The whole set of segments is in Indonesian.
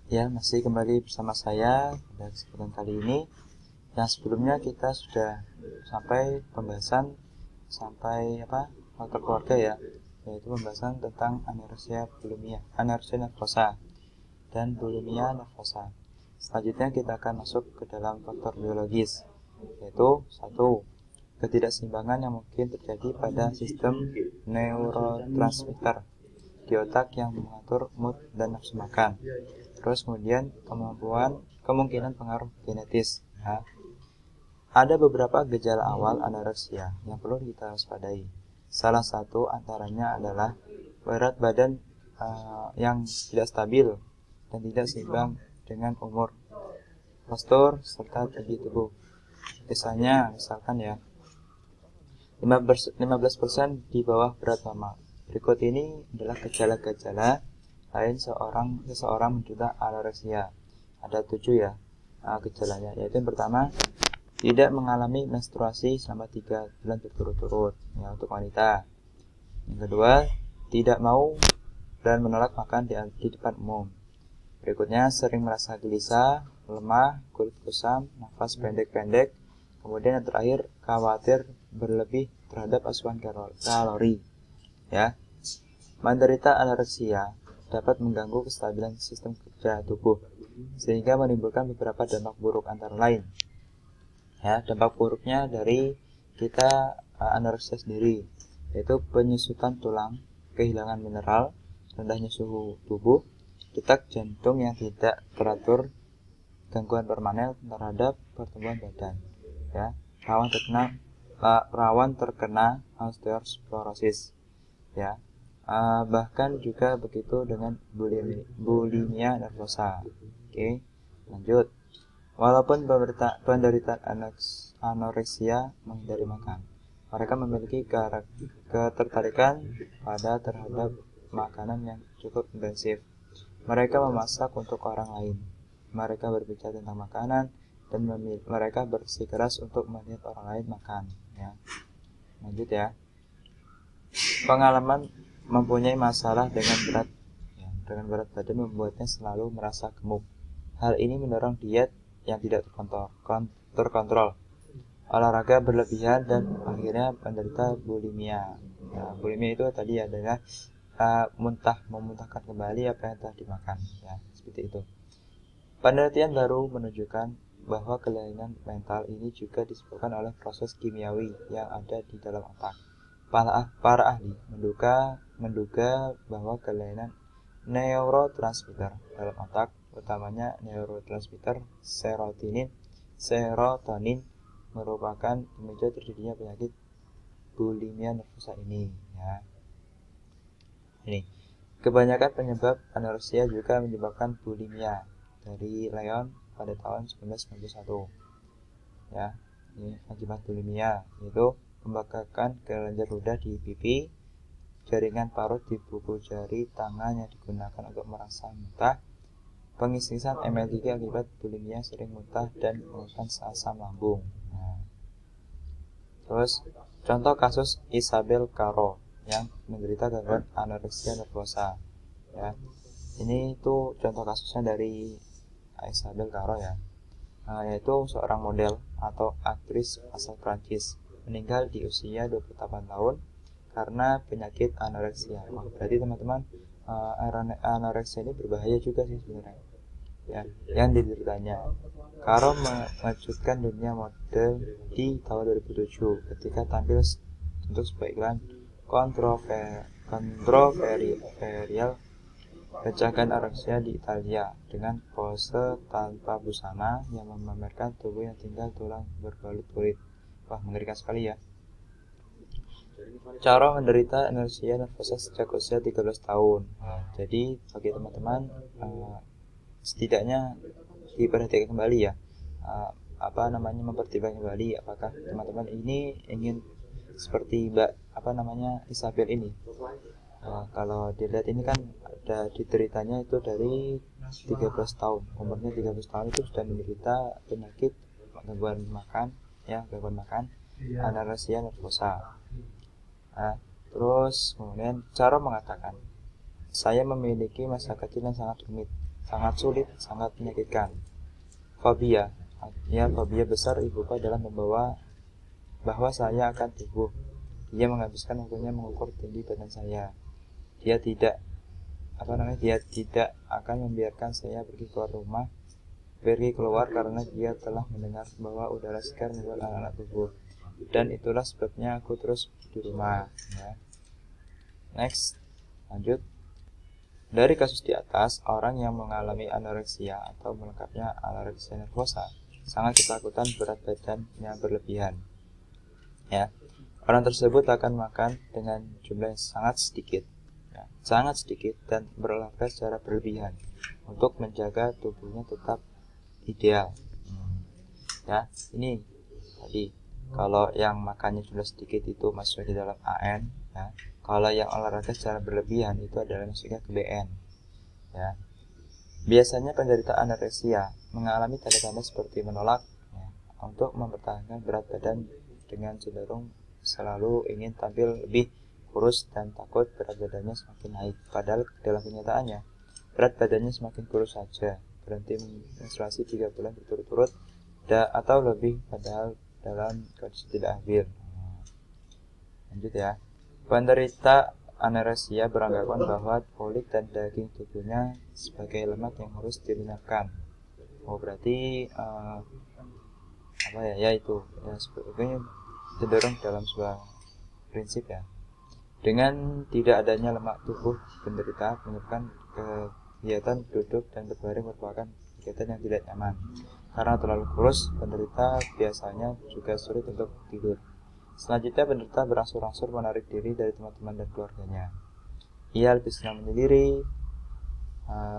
Ya, masih kembali bersama saya pada kesempatan kali ini. Yang sebelumnya kita sudah sampai pembahasan faktor keluarga ya, yaitu pembahasan tentang anorexia bulimia, anorexia nervosa dan bulimia nervosa. Selanjutnya kita akan masuk ke dalam faktor biologis, yaitu satu, ketidakseimbangan yang mungkin terjadi pada sistem neurotransmitter di otak yang mengatur mood dan nafsu makan. Terus kemudian kemungkinan pengaruh genetis. Nah, ada beberapa gejala awal anoreksia yang perlu kita waspadai. Salah satu antaranya adalah berat badan yang tidak stabil dan tidak seimbang dengan umur, postur, serta tinggi tubuh. Misalkan ya, 15% di bawah berat normal. Berikut ini adalah gejala-gejala lain seseorang menderita anoreksia. Ada 7 ya gejalanya, yaitu yang pertama, tidak mengalami menstruasi selama 3 bulan berturut-turut ya, untuk wanita. Yang kedua, tidak mau dan menolak makan di depan umum. Berikutnya, sering merasa gelisah, lemah, kulit kusam, nafas pendek-pendek. Kemudian yang terakhir, khawatir berlebih terhadap asupan kalori ya. Menderita anoreksia dapat mengganggu kestabilan sistem kerja tubuh sehingga menimbulkan beberapa dampak buruk antara lain. Ya, dampak buruknya dari kita anoreksia sendiri, yaitu penyusutan tulang, kehilangan mineral, rendahnya suhu tubuh, detak jantung yang tidak teratur, gangguan permanen terhadap pertumbuhan badan. Ya, rawan terkena osteoporosis. Ya, bahkan juga begitu dengan bulimia nervosa. Oke, lanjut. Walaupun penderita anoreksia menghindari makan, mereka memiliki ketertarikan terhadap makanan yang cukup intensif. Mereka memasak untuk orang lain. Mereka berbicara tentang makanan dan mereka bersikeras untuk melihat orang lain makan. Ya. Lanjut ya. Pengalaman mempunyai masalah dengan berat badan membuatnya selalu merasa gemuk. Hal ini mendorong diet yang tidak terkontrol, olahraga berlebihan, dan akhirnya menderita bulimia. Nah, bulimia itu tadi adalah memuntahkan kembali apa yang telah dimakan. Ya, seperti itu. Penelitian baru menunjukkan bahwa kelainan mental ini juga disebabkan oleh proses kimiawi yang ada di dalam otak. Para ahli menduga bahwa kelainan neurotransmitter dalam otak, utamanya neurotransmitter serotonin, merupakan pemicu terjadinya penyakit bulimia nervosa ini. Ya. Ini kebanyakan penyebab anoreksia juga menyebabkan bulimia dari Leon pada tahun 1991. Ya, ini akibat bulimia yaitu pembengkakan kelenjar ludah di pipi, jaringan parut di buku jari tangan yang digunakan untuk merasa muntah, pengisisan ML3 akibat bulimia sering muntah, dan pengusapan asam lambung. Nah, terus contoh kasus Isabel Caro yang menderita gangguan anoreksia nervosa. Ya, ini itu contoh kasusnya dari Isabel Caro ya. Yaitu seorang model atau aktris asal Prancis, meninggal di usia 28 tahun karena penyakit anoreksia. Berarti teman-teman, anoreksia ini berbahaya juga sih sebenarnya. Ya, yang dideritanya. Caro mengejutkan dunia model di tahun 2007 ketika tampil untuk sebuah iklan kontroversial pecahkan anoreksia di Italia dengan pose tanpa busana yang memamerkan tubuh yang tinggal tulang berbalut kulit. Wah, mengerikan sekali ya. Caro menderita anoreksia nervosa sejak usia 13 tahun. Jadi bagi teman-teman, setidaknya diperhatikan kembali ya, mempertimbangkan kembali apakah teman-teman ini ingin seperti Isabel ini. Kalau dilihat ini kan ada diteritanya itu dari 13 tahun, umurnya 13 tahun itu sudah menderita penyakit gangguan makan, anoreksia nervosa. Terus kemudian Caro mengatakan, saya memiliki masa kecil yang sangat rumit. sangat sulit, sangat menyakitkan. Fobia, artinya fobia besar ibuku adalah membawa bahwa saya akan tumbuh. Dia menghabiskan waktunya mengukur tinggi badan saya. Dia tidak akan membiarkan saya pergi keluar karena dia telah mendengar bahwa udara segar membuat anak-anak tumbuh. Dan itulah sebabnya aku terus di rumah. Ya. Next, lanjut. Dari kasus di atas, orang yang mengalami anoreksia atau melengkapnya anoreksia nervosa sangat ketakutan berat badannya berlebihan. Ya, orang tersebut akan makan dengan jumlah yang sangat sedikit, dan berolahraga secara berlebihan untuk menjaga tubuhnya tetap ideal. Ya, ini tadi kalau yang makannya jumlah sedikit itu masuk di dalam AN. Ya. Kalau yang olahraga secara berlebihan itu adalah masuknya ke BN. Ya. Biasanya penderita anoreksia mengalami tanda-tanda seperti menolak untuk mempertahankan berat badan dengan cenderung selalu ingin tampil lebih kurus dan takut berat badannya semakin naik. Padahal dalam kenyataannya berat badannya semakin kurus saja. Berhenti menstruasi 3 bulan berturut-turut atau lebih padahal dalam kondisi tidak habil. Lanjut ya. Penderita anoreksia beranggapan bahwa kulit dan daging tubuhnya sebagai lemak yang harus dilenyapkan. Berarti sebetulnya cenderung dalam sebuah prinsip ya. Dengan tidak adanya lemak tubuh penderita menyebabkan kegiatan duduk dan berbaring merupakan kegiatan yang tidak nyaman. Karena terlalu kurus, penderita biasanya juga sulit untuk tidur. Selanjutnya, penderita berangsur-angsur menarik diri dari teman-teman dan keluarganya. Ia lebih senang menyendiri.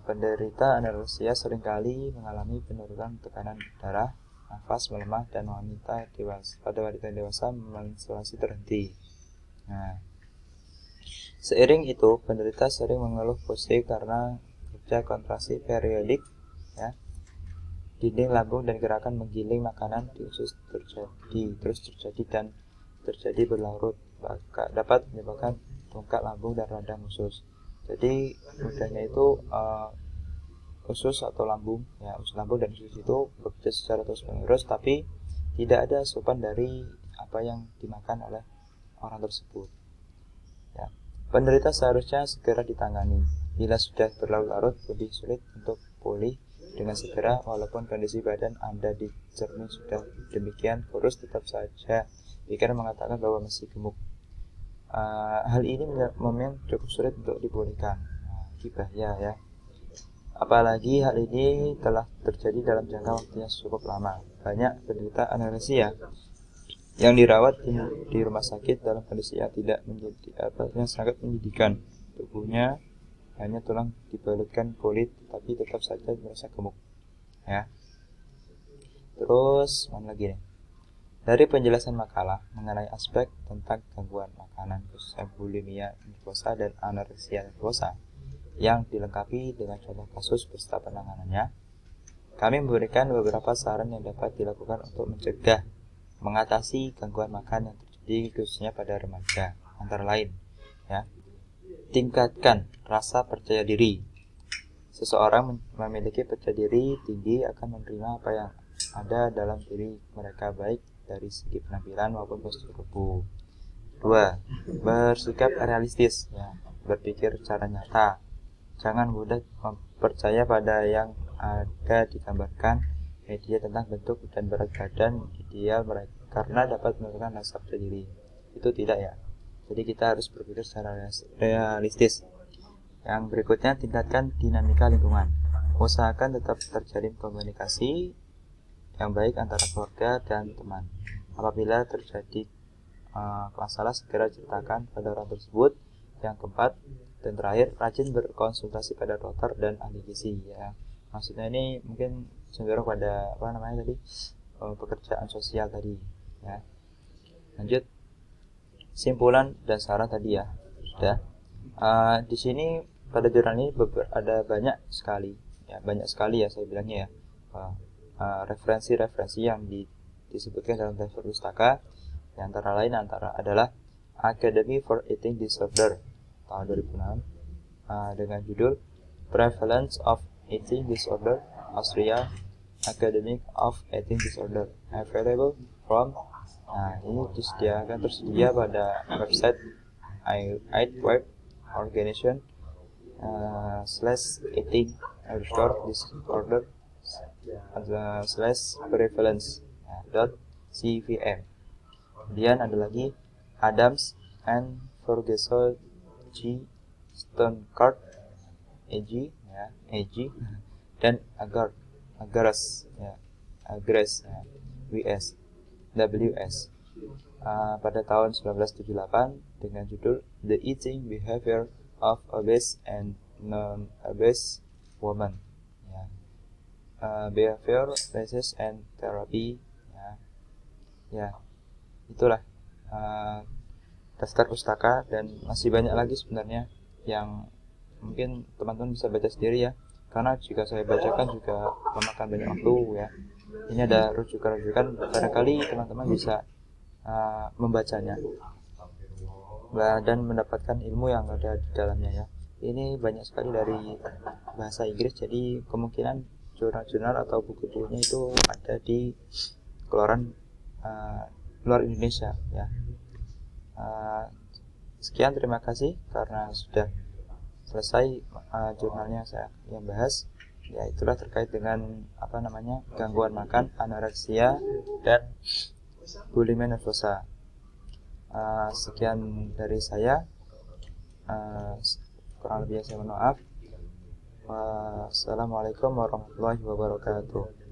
Penderita anoreksia seringkali mengalami penurunan tekanan darah, nafas melemah, dan pada wanita dewasa menstruasi terhenti. Nah, seiring itu, penderita sering mengeluh pusing karena kerja kontraksi periodik, ya. Dinding lambung dan gerakan menggiling makanan di usus terjadi berlarut, dapat menyebabkan bengkak lambung dan radang usus. Jadi mudahnya itu usus atau lambung, ya, usus lambung dan usus itu bekerja secara terus-menerus, tapi tidak ada asupan dari apa yang dimakan oleh orang tersebut. Ya. Penderita seharusnya segera ditangani. Bila sudah berlarut-larut, lebih sulit untuk pulih dengan segera. Walaupun kondisi badan Anda di cermin sudah demikian kurus, tetap saja pikiran mengatakan bahwa masih gemuk. Hal ini memang cukup sulit untuk dipulihkan. Bahaya ya. Apalagi hal ini telah terjadi dalam jangka waktu yang cukup lama. Banyak penderita anoreksia yang dirawat di rumah sakit dalam kondisi yang yang sangat menyedihkan. Tubuhnya hanya tulang dibalutkan kulit, tapi tetap saja merasa gemuk. Ya. Terus mana lagi nih? Dari penjelasan makalah mengenai aspek tentang gangguan makanan khususnya bulimia nervosa dan anoreksia nervosa yang dilengkapi dengan contoh kasus beserta penanganannya, kami memberikan beberapa saran yang dapat dilakukan untuk mencegah mengatasi gangguan makan yang terjadi khususnya pada remaja. Antara lain, ya, tingkatkan rasa percaya diri. Seseorang memiliki percaya diri tinggi akan menerima apa yang ada dalam diri mereka, baik dari segi penampilan maupun postur tubuh. 2. Bersikap realistis, ya, berpikir secara nyata. Jangan mudah percaya pada yang ada digambarkan media tentang bentuk dan berat badan ideal mereka karena dapat menurunkan rasa percaya diri. Itu tidak ya. Jadi kita harus berpikir secara realistis. Yang berikutnya, tingkatkan dinamika lingkungan. Usahakan tetap terjalin komunikasi yang baik antara keluarga dan teman. Apabila terjadi masalah, segera ceritakan pada orang tersebut. Yang keempat dan terakhir, rajin berkonsultasi pada dokter dan ahli gizi, ya. Maksudnya ini mungkin cenderung pada pekerjaan sosial tadi, ya. Lanjut, simpulan dan saran tadi ya sudah. Di sini pada jurnal ini ada banyak sekali ya saya bilangnya ya, referensi-referensi yang disebutkan dalam daftar pustaka. Yang antara lain adalah Academy for Eating Disorder tahun 2006 dengan judul Prevalence of Eating Disorder, Austria, Academy of Eating Disorder, available from. Nah, ini tersedia pada website Web Organization /eating disorder /prevalence.cvm. Kemudian ada lagi Adams and Ferguson G. Stonecart AG dan Agres WS pada tahun 1978 dengan judul The Eating Behavior of Obese and Non-Obese Women, Behavior Research and Therapy, itulah daftar pustaka, dan masih banyak lagi sebenarnya yang mungkin teman-teman bisa baca sendiri ya, karena jika saya bacakan juga memakan banyak waktu ya. Ini ada rujukan-rujukan, barangkali teman-teman bisa membacanya dan mendapatkan ilmu yang ada di dalamnya ya. Ini banyak sekali dari bahasa Inggris, jadi kemungkinan jurnal-jurnal atau buku-bukunya itu ada di keluaran luar Indonesia ya. Sekian, terima kasih karena sudah selesai jurnalnya saya yang bahas. Ya, itulah terkait dengan gangguan makan, anoreksia dan bulimia nervosa. Sekian dari saya. Kurang lebihnya saya mohon maaf. Wassalamualaikum warahmatullahi wabarakatuh.